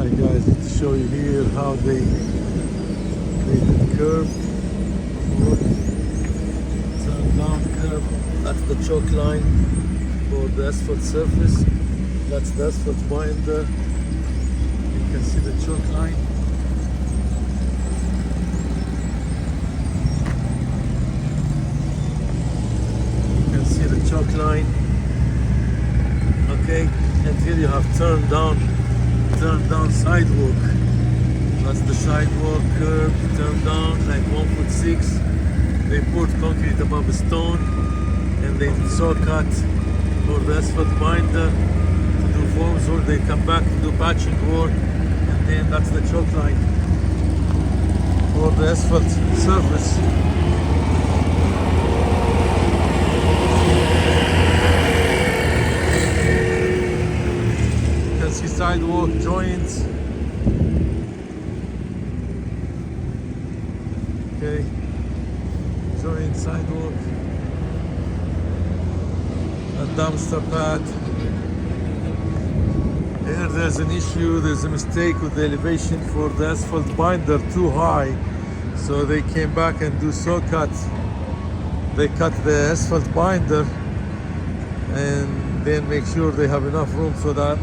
Hi guys, to show you here how they made the curb, turn down curb. That's the choke line for the asphalt surface. That's the asphalt binder. You can see the choke line. You can see the choke line. Okay, and here you have turned down sidewalk. That's the sidewalk curb, turned down like 1'6". They poured concrete above a stone and they saw cut for the asphalt binder to do forms, or they come back to do patching work, and then that's the choke line for the asphalt surface. See sidewalk joints. Okay, joint sidewalk. A dumpster pad. Here there's an issue, there's a mistake with the elevation for the asphalt binder too high. So they came back and do saw cut. They cut the asphalt binder and then make sure they have enough room so that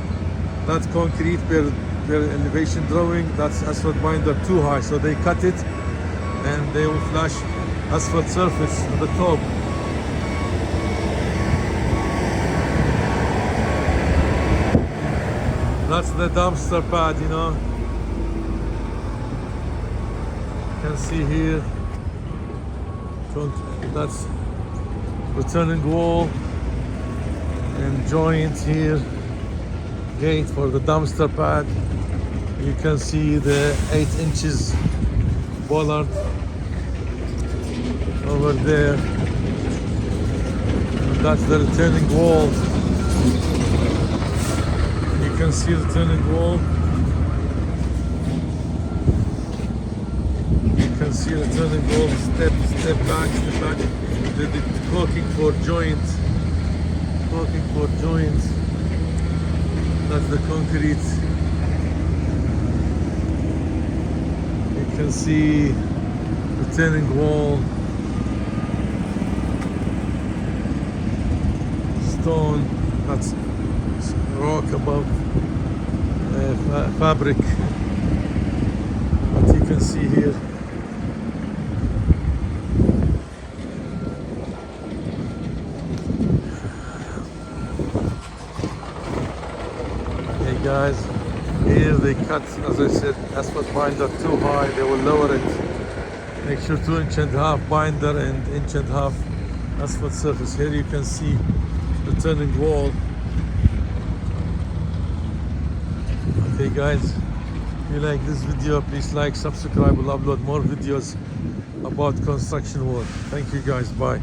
concrete per elevation drawing, that's asphalt binder too high, so they cut it and they will flash asphalt surface on the top. That's the dumpster pad, you know. You can see here, that's returning wall and joint here. Gate for the dumpster pad. You can see the 8 inches bollard over there. And that's the returning wall. You can see the returning wall. You can see the returning wall. Step back. The caulking for joint. Caulking for joints. That's the concrete. You can see retaining wall, stone, that's rock above fabric. What you can see here. Guys, here they cut, as I said, asphalt binder too high. They will lower it. Make sure 2.5 inch binder and 1.5 inch asphalt surface. Here you can see the turning wall. Okay guys, if you like this video, please like, subscribe. We'll upload more videos about construction work. Thank you guys, bye.